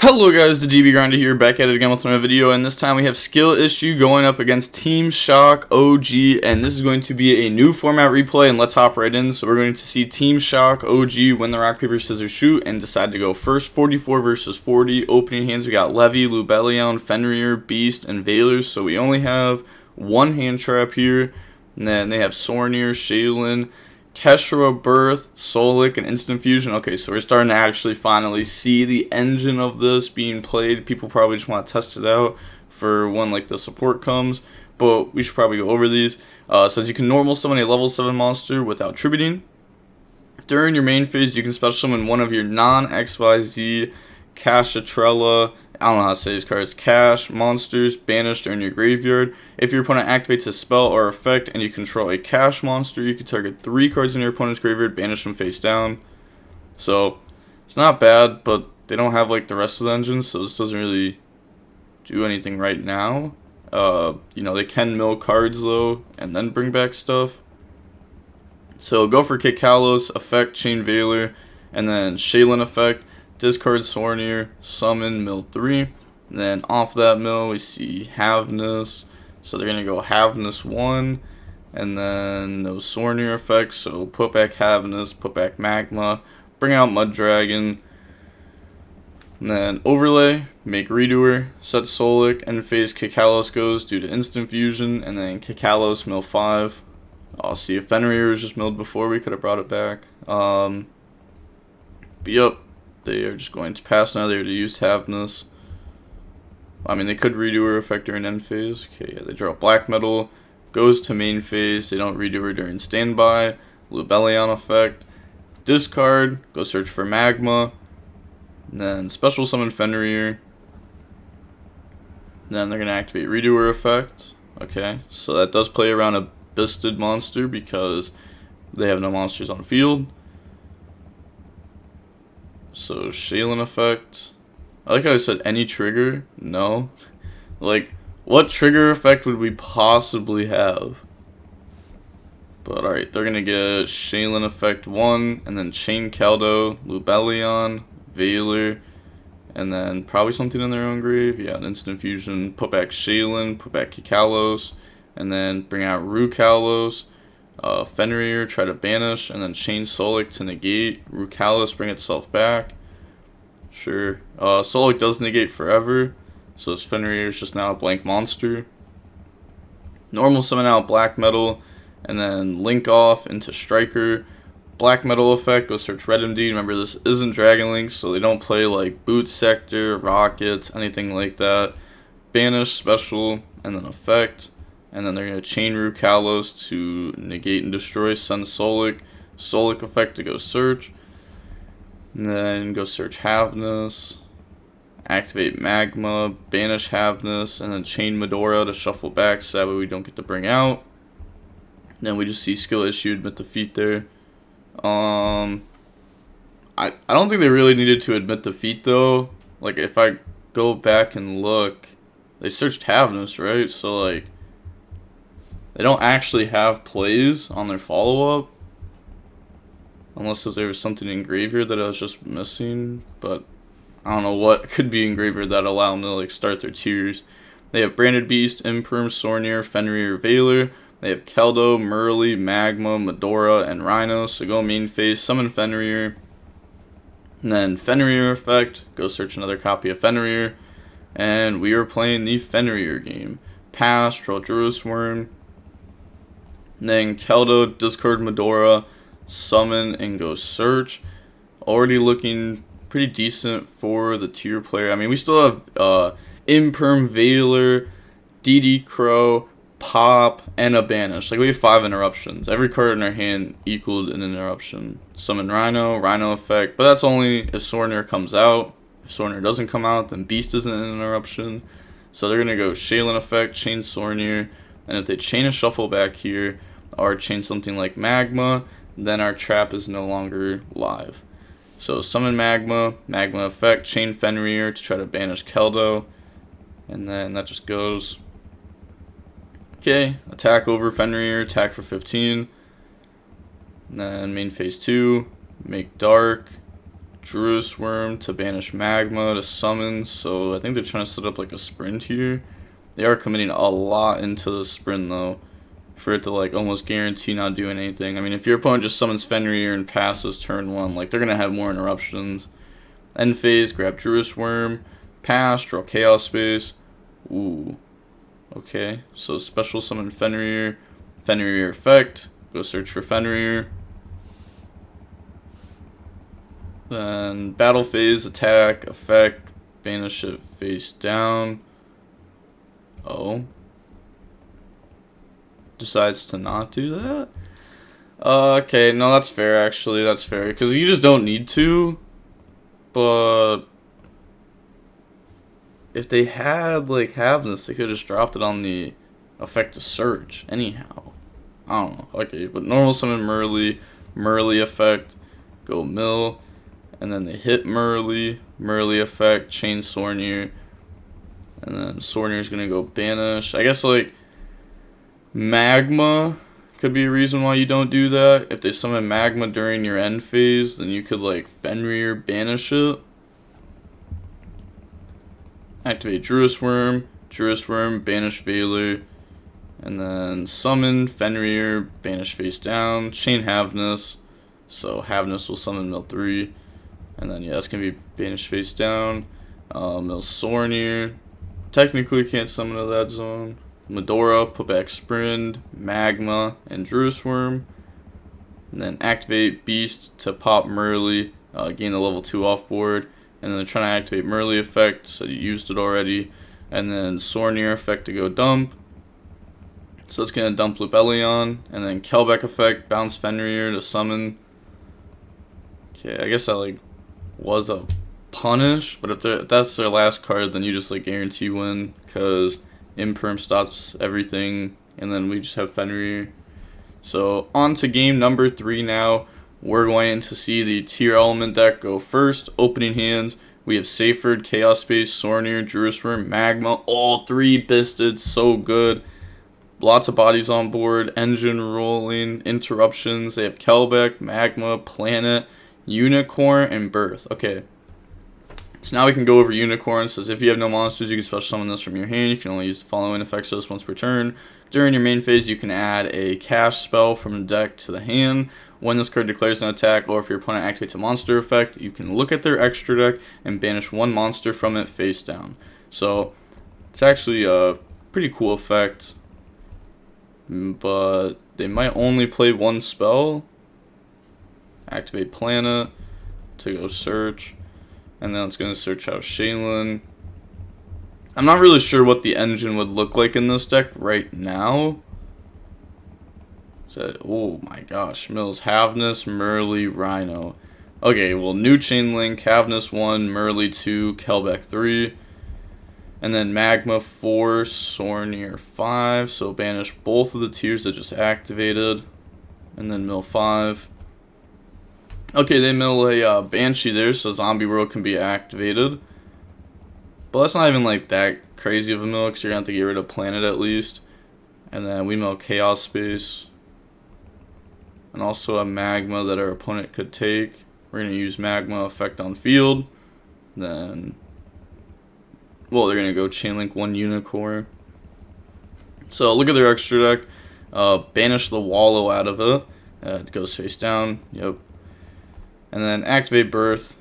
Hello guys, the GB Grinder here, back at it again with another video, and this time we have Skill Issue going up against Team Shock OG, and this is going to be a new format replay, and let's hop right in. So we're going to see Team Shock OG win the rock, paper, scissors, shoot, and decide to go first. 44 versus 40. Opening hands, we got Levy, Lubellion, Fenrir, Beast, and Valor, so we only have one hand trap here, and then they have Sornir, Shaylin, Kashtira, Birth, Solic, and Instant Fusion. Okay, so we're starting to actually finally see the engine of this being played. People probably just want to test it out for when like the support comes, but we should probably go over these. Says you can normal summon a level 7 monster without tributing. During your main phase, you can special summon one of your non-XYZ Kashtira, I don't know how to say these cards, cash monsters banished in your graveyard. If your opponent activates a spell or effect and you control a cash monster, you can target 3 cards in your opponent's graveyard, banish them face down. So it's not bad, but they don't have like the rest of the engines, so this doesn't really do anything right now. You know, they can mill cards though and then bring back stuff. So go for Kick Kalos, effect Chain Valor, and then Shaylin effect. Discard Sornir, summon, mill 3. And then off that mill, we see Havness. So they're going to go Havness 1. And then no Sornir effects. So put back Havness, put back Magma. Bring out Mud Dragon. And then overlay, make Redoer. Set Solic, end phase Kikalos goes due to Instant Fusion. And then Kikalos, mill 5. I'll see if Fenrir was just milled before, we could have brought it back. But yep. They are just going to pass now. They already used Havness. I mean, they could redo her effect during end phase. Okay, yeah, they draw Black Metal. Goes to main phase. They don't redo her during standby. Lubellion effect. Discard. Go search for Magma. And then special summon Fenrir. Then they're going to activate redo her effect. Okay, so that does play around a Bystial monster because they have no monsters on field. So, Shaylin effect. I like how I said any trigger. No. Like, what trigger effect would we possibly have? But alright, they're going to get Shaylin effect 1, and then Chain Kaldo, Lubellion, Valor, and then probably something in their own grave. Yeah, an Instant Fusion. Put back Shaylin, put back Kikalos, and then bring out Rukalos. Fenrir, try to banish, and then Chain Solic to negate. Rukalos, bring itself back. Sure. Solic does negate forever, so this Fenrir is just now a blank monster. Normal summon out Black Metal, and then link off into Striker. Black Metal effect, go search Red MD. Remember, this isn't Dragon Link, so they don't play like Boot Sector, Rockets, anything like that. Banish, special, and then effect. And then they're going to chain Rukalos to negate and destroy, send Solic. Solic effect to go search. And then go search Havness. Activate Magma, banish Havness, and then chain Medora to shuffle back so that way we don't get to bring out. And then we just see skill issue, admit defeat there. I don't think they really needed to admit defeat though. Like if I go back and look, they searched Havness, right? So like, they don't actually have plays on their follow-up. Unless there was something in graveyard that I was just missing. But I don't know what could be in graveyard that allow them to like start their tiers. They have Branded Beast, Imperm, Sornir, Fenrir, Valor. They have Keldo, Murley, Magma, Medora, and Rhino. So go main phase, summon Fenrir. And then Fenrir effect. Go search another copy of Fenrir. And we are playing the Fenrir game. Pass, draw Druid's Worm. Then Keldo, discard Medora, summon, and go search. Already looking pretty decent for the tier player. I mean, we still have Imperm, Valor, DD Crow, Pop, and a Banish. Like, we have 5 interruptions. Every card in our hand equaled an interruption. Summon Rhino, Rhino effect, but that's only if Sornir comes out. If Sornir doesn't come out, then Beast isn't an interruption. So they're going to go Shaylin effect, chain Sornir. And if they chain a shuffle back here, or chain something like Magma, then our trap is no longer live. So summon Magma, Magma effect, chain Fenrir to try to banish Keldo, and then that just goes. Okay, attack over Fenrir, attack for 15. And then main phase 2, make Dark, Druid's Worm to banish Magma to summon, so I think they're trying to set up like a sprint here. They are committing a lot into the sprint though, for it to like almost guarantee not doing anything. I mean, if your opponent just summons Fenrir and passes turn 1, like they're gonna have more interruptions. End phase, grab Druid's Worm, pass, draw Chaos Space. Ooh. Okay, so special summon Fenrir, Fenrir effect, go search for Fenrir. Then battle phase, attack, effect, banish it face down. Oh. Decides to not do that? Okay, no, that's fair actually, that's fair. Because you just don't need to. But if they had like Havness, they could have just dropped it on the effect to search. Anyhow. I don't know. Okay, but normal summon Merly, Merly effect, go mill. And then they hit Merly, Merly effect, chain Sornir. And then Sornir's gonna go banish. I guess like Magma could be a reason why you don't do that. If they summon Magma during your end phase, then you could like Fenrir banish it. Activate Druid's Worm, banish Veiler. And then summon Fenrir, banish face down, chain Havness. So Havness will summon Mill 3. And then, yeah, it's going to be banished face down. Mill Sornir. Technically can't summon to that zone. Medora, put back Sprint, Magma, and Druid's Worm. And then activate Beast to pop Merly, gain the level 2 off board. And then trying to activate Merly effect, so you used it already. And then Sornir effect to go dump. So it's going to dump Lubellion. And then Kelbeck effect, bounce Fenrir to summon. Okay, I guess that like was a punish, but if that's their last card, then you just like guarantee win, because Imperm stops everything, and then we just have Fenrir. So on to game number 3 now. We're going to see the Tearlament deck go first. Opening hands, we have Seyfried, Chaos Space, Sornir, Druid's Worm, Magma, all 3 Bisted, so good. Lots of bodies on board, engine rolling, interruptions. They have Kelbeck, Magma, Planet, Unicorn, and Birth. Okay. So now we can go over Unicorn. It says if you have no monsters, you can special summon this from your hand. You can only use the following effects this once per turn. During your main phase, you can add a cast spell from the deck to the hand. When this card declares an attack, or if your opponent activates a monster effect, you can look at their extra deck and banish 1 monster from it face down. So it's actually a pretty cool effect, but they might only play 1 spell. Activate Planet to go search, and then it's going to search out Shaylin. I'm not really sure what the engine would look like in this deck right now. So, oh my gosh, Mills, Havness, Merly, Rhino. Okay, well, new Chain Link, Havness 1, Merly 2, Kelbeck 3. And then Magma 4, Sornir 5. So banish both of the tiers that just activated. And then mill 5. Okay, they mill a Banshee there, so Zombie World can be activated. But that's not even like that crazy of a mill, because you're going to have to get rid of Planet at least. And then we mill Chaos Space. And also a Magma that our opponent could take. We're going to use Magma effect on field. Then, well, they're going to go Chain Link 1 Unicorn. So look at their extra deck. Banish the Wallow out of it. It goes face down. Yep. And then activate Birth.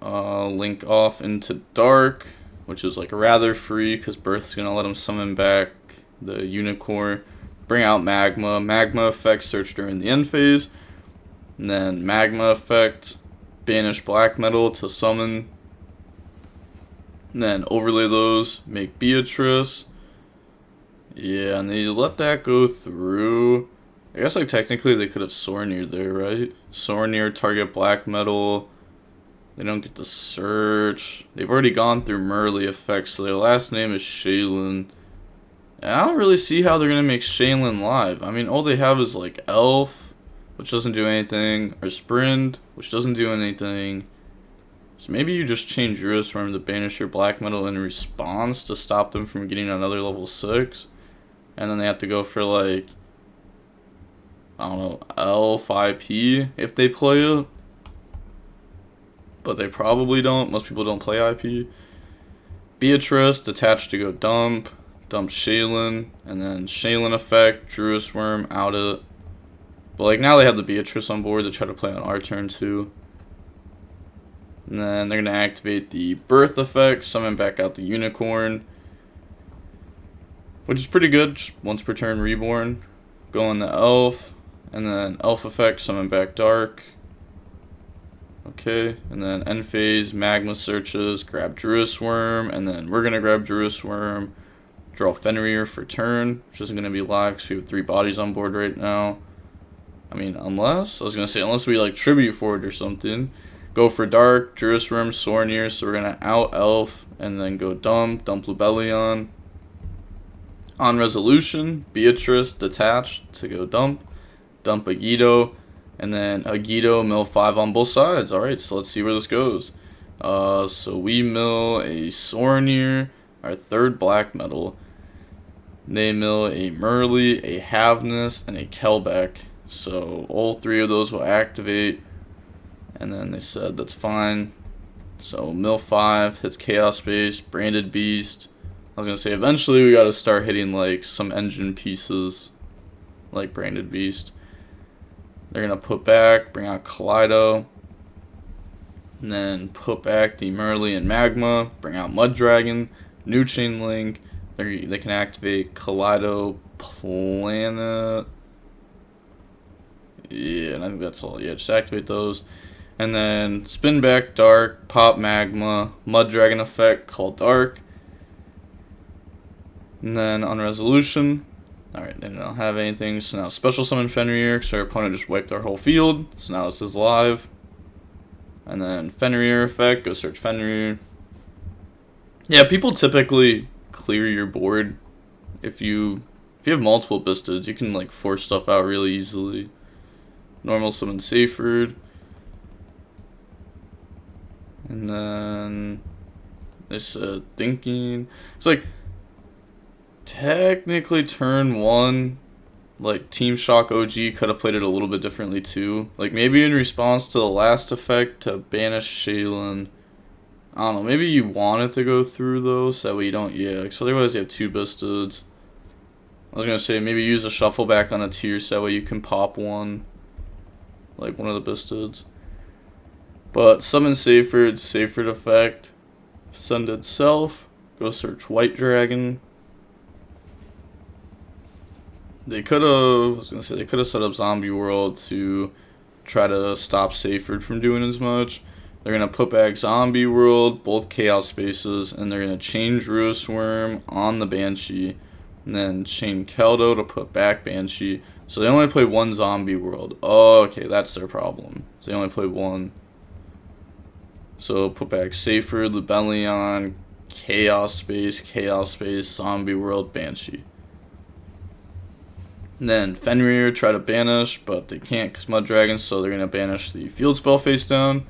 Link off into Dark, which is like rather free, because Birth is going to let him summon back the Unicorn. Bring out Magma. Magma effect, search during the end phase. And then Magma effect, banish Black Metal to summon. And then overlay those, make Beatrice. Yeah, and they let that go through. I guess like technically they could have Sornir there, right? Sornir, target Black Metal. They don't get the search. They've already gone through Merly effects, so their last name is Shaylin. And I don't really see how they're going to make Shaylin live. I mean, all they have is like Elf, which doesn't do anything, or Sprint, which doesn't do anything. So maybe you just change Druid's Worm to banish your Black Metal in response to stop them from getting another level 6. And then they have to go for like, I don't know, Elf IP if they play it. but they probably don't. Most people don't play IP. Beatrice, detached to go dump Shaylin, and then Shaylin effect, Druid's Worm, out it. But like now they have the Beatrice on board to try to play on our turn too. And then they're going to activate the Birth effect, summon back out the Unicorn, which is pretty good, just once per turn Reborn. Go on the Elf, and then Elf effect, summon back Dark. Okay, and then end phase, Magma searches, grab Druid's Worm, and then we're going to grab Druid's Worm, draw Fenrir for turn, which isn't going to be live because we have 3 bodies on board right now. I mean, unless we like tribute for it or something. Go for Dark, Druid's Worm, Sornir, so we're going to out Elf, and then go dump Lubellion. On resolution, Beatrice, detached to go dump a YuGiOh, and then a YuGiOh mill 5 on both sides. Alright, so let's see where this goes. So we mill a Sornir, our 3rd black metal. They mill a Merly, a Havness, and a Kelbeck. So all 3 of those will activate. And then they said that's fine. So mill 5 hits Chaos Space, Branded Beast. I was going to say eventually we got to start hitting like some engine pieces like Branded Beast. They're going to put back, bring out Kaleido. And then put back the Merly and Magma, bring out Mud Dragon, New Chain Link. They can activate Kaleido Planet. Yeah, and I think that's all. Yeah, just activate those. And then spin back Dark, pop Magma, Mud Dragon effect, call Dark. And then on resolution, alright, they don't have anything. So now special summon Fenrir, because our opponent just wiped our whole field. So now this is live. And then Fenrir effect, go search Fenrir. Yeah, people typically clear your board. If you have multiple Bistids, you can like force stuff out really easily. Normal summon Seyfried. And then they said thinking. It's like technically turn 1, like Team Shock OG could have played it a little bit differently too. Like maybe in response to the last effect to banish Shaylin. I don't know, maybe you want it to go through though, so that way you don't, yeah, because otherwise you have 2 Bistids. I was going to say maybe use a shuffle back on a tier so that way you can pop one. Like one of the Bistids. But summon Seyfried effect, send itself, go search White Dragon. They could have set up Zombie World to try to stop Seyfried from doing as much. They're going to put back Zombie World, both Chaos Spaces, and they're going to chain Druid's Worm on the Banshee, and then chain Keldo to put back Banshee. So they only play 1 Zombie World. Oh, okay, that's their problem. So they only play 1. So put back Seyfried, Lubellion, Chaos Space, Zombie World, Banshee. And then Fenrir try to banish, but they can't because Mud Dragon, so they're going to banish the field spell face down.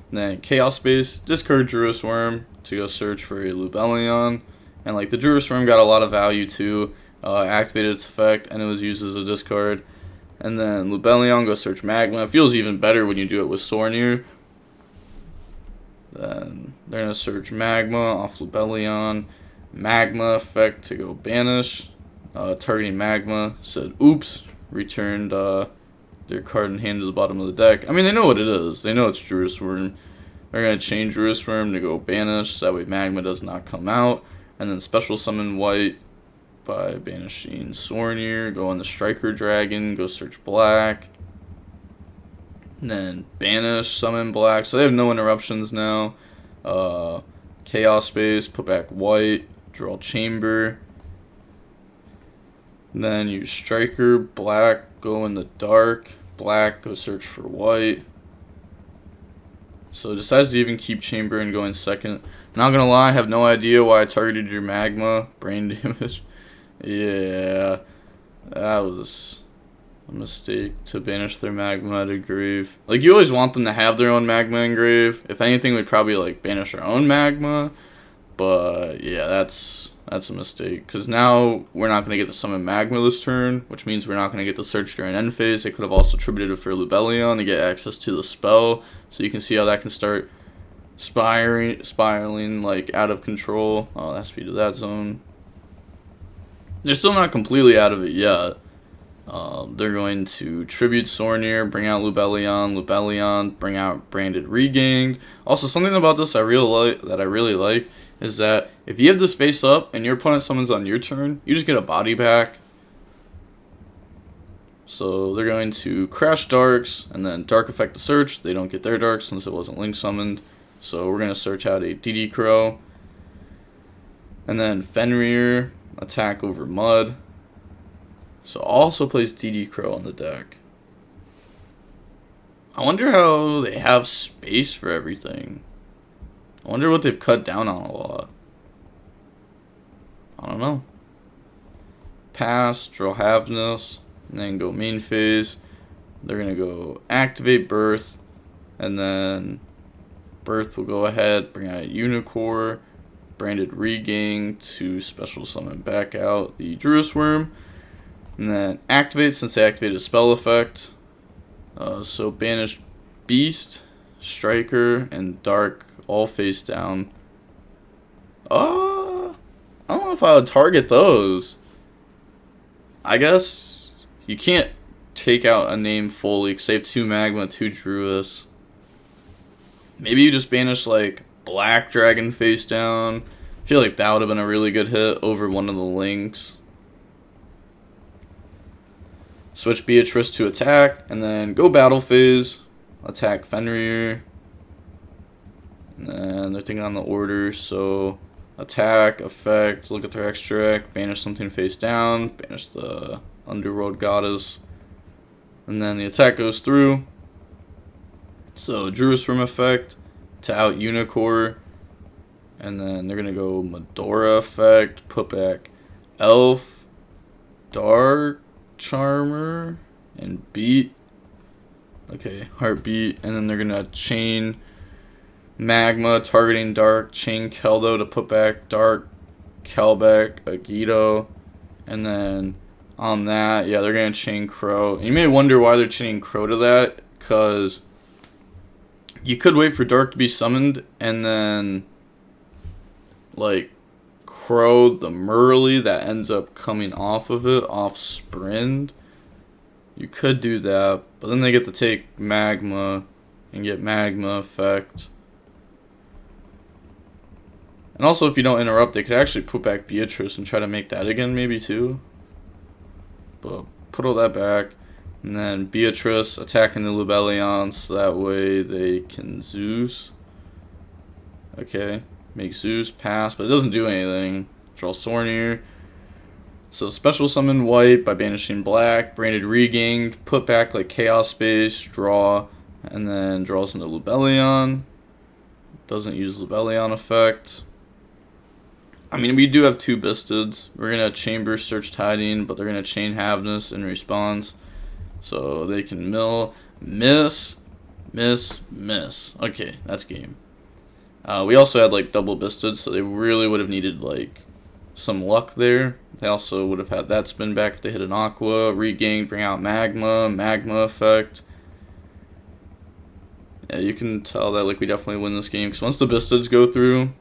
And then Chaos Space, discard Druid's Worm to go search for a Lubellion. And like the Druid's Worm got a lot of value too. Activated its effect, and it was used as a discard. And then Lubellion, go search Magma. It feels even better when you do it with Sornir. Then they're going to search Magma off Lubellion. Magma effect to go banish. Targeting Magma, said oops, returned their card in hand to the bottom of the deck. I mean, they know what it is. They know it's Druid's Worm. They're going to change Druid's Worm to go banish, so that way Magma does not come out. And then special summon White by banishing Sornir, go on the Striker Dragon, go search Black. And then banish, summon Black, so they have no interruptions now. Chaos Space, put back White, draw Chamber. And then use Striker, Black, go in the dark, Black, go search for White. So it decides to even keep Chamber and go in second. Not gonna lie, I have no idea why I targeted your Magma. Brain damage. Yeah, that was a mistake to banish their Magma out of grave. Like, you always want them to have their own Magma in grave. If anything, we'd probably like banish our own Magma. But yeah, that's a mistake. Because now we're not going to get to summon Magma this turn, which means we're not going to get to search during end phase. They could have also attributed it for Lubellion to get access to the spell. So you can see how that can start spiraling like out of control. Oh, that's speed of that zone. They're still not completely out of it yet. They're going to tribute Sornir, bring out Lubellion, bring out Branded Regained. Also, something about this I really like is that if you have this face up and your opponent summons on your turn, you just get a body back. So they're going to crash Darks and then Dark Effect to search. They don't get their Darks since it wasn't Link summoned. So we're going to search out a DD Crow. And then Fenrir, attack over Mud. So also plays DD Crow on the deck. I wonder how they have space for everything. I wonder what they've cut down on a lot. I don't know. Pass, draw Havness, and then go main phase. They're going to go activate Birth, and then Birth will go ahead, bring out Unicorn, Branded Regain to special summon back out the Druis Worm. And then activate since they activated a spell effect. So banish Beast, Striker, and Dark all face down. I don't know if I would target those. I guess you can't take out a name fully because they have 2 Magma, 2 Druis. Maybe you just banish like Black Dragon face down. I feel like that would have been a really good hit over one of the links. Switch Beatrice to attack, and then go battle phase. Attack Fenrir. And then they're thinking on the order, so attack, effect, look at their extract, banish something face down, banish the Underworld Goddess. And then the attack goes through. So Druis Worm effect to out Unicorn. And then they're going to go Medora effect, put back Elf, Dark Charmer, and Beat. Okay, Heartbeat. And then they're going to chain Magma, targeting Dark, chain Keldo to put back Dark, Kelbeck, YuGiOh. And then on that, yeah, they're going to chain Crow. And you may wonder why they're chaining Crow to that, because you could wait for Dark to be summoned and then like Crow the Murley that ends up coming off of it, off Sprint. You could do that, but then they get to take Magma and get Magma effect. And also, if you don't interrupt, they could actually put back Beatrice and try to make that again, maybe too. But put all that back. And then Beatrice attacking the Lubellion, so that way they can Zeus. Okay, make Zeus pass, but it doesn't do anything. Draw Sornir. So special summon white by banishing black, Branded Regained, put back like Chaos Space, draw, and then draws into Lubellion. Doesn't use Lubellion effect. I mean, we do have 2 Bystids. We're going to Chamber Search Tiding, but they're going to chain Havness in response. So they can mill, miss. Okay, that's game. We also had like double Bystids, so they really would have needed like some luck there. They also would have had that spin back if they hit an Aqua, Regain, bring out Magma effect. Yeah, you can tell that like we definitely win this game, because once the Bystids go through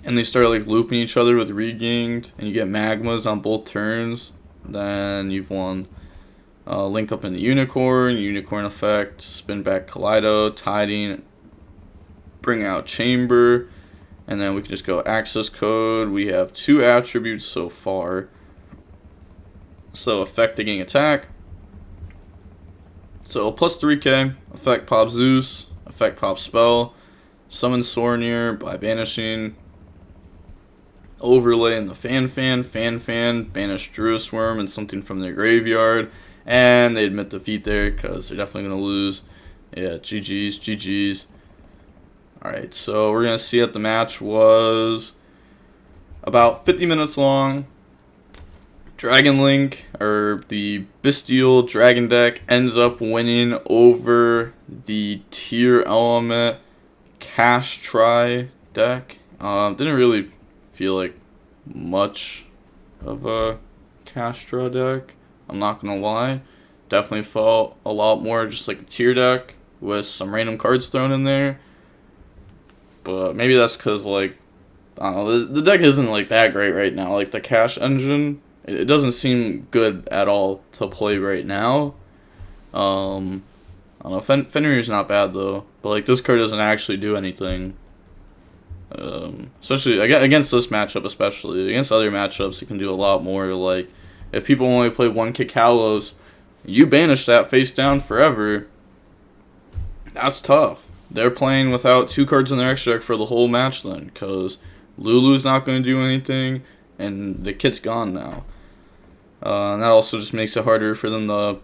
and they start like looping each other with Regained, and you get Magmas on both turns, then you've won. Link up in the Unicorn effect, spin back Kaleido, Tiding, bring out Chamber, and then we can just go access code. We have 2 attributes so far. So affecting attack. So plus 3k, effect pop Zeus, effect pop spell, summon Sornir by banishing, overlay in the fan, banish Druis Worm and something from their graveyard, and they admit defeat there because they're definitely going to lose. Yeah, GG's. Alright, so we're going to see that the match was about 50 minutes long. Dragon Link, or the Bystial Dragon deck, ends up winning over the Tearlament Kashtira deck. Didn't really feel like much of a Kashtira deck, I'm not going to lie. Definitely felt a lot more just like a tier deck with some random cards thrown in there. But maybe that's because, like, I don't know, the deck isn't, like, that great right now. Like, the cash engine, it doesn't seem good at all to play right now. I don't know, Fenrir's not bad, though. But, like, this card doesn't actually do anything. Especially, against this matchup especially. Against other matchups, it can do a lot more. Like, if people only play 1 Kalos, you banish that face down forever. That's tough. They're playing without 2 cards in their extra deck for the whole match then, because Lulu's not going to do anything, and the kit's gone now. And that also just makes it harder for them to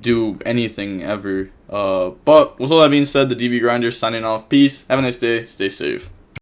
do anything ever. But with all that being said, the DB Grinder's signing off. Peace. Have a nice day. Stay safe.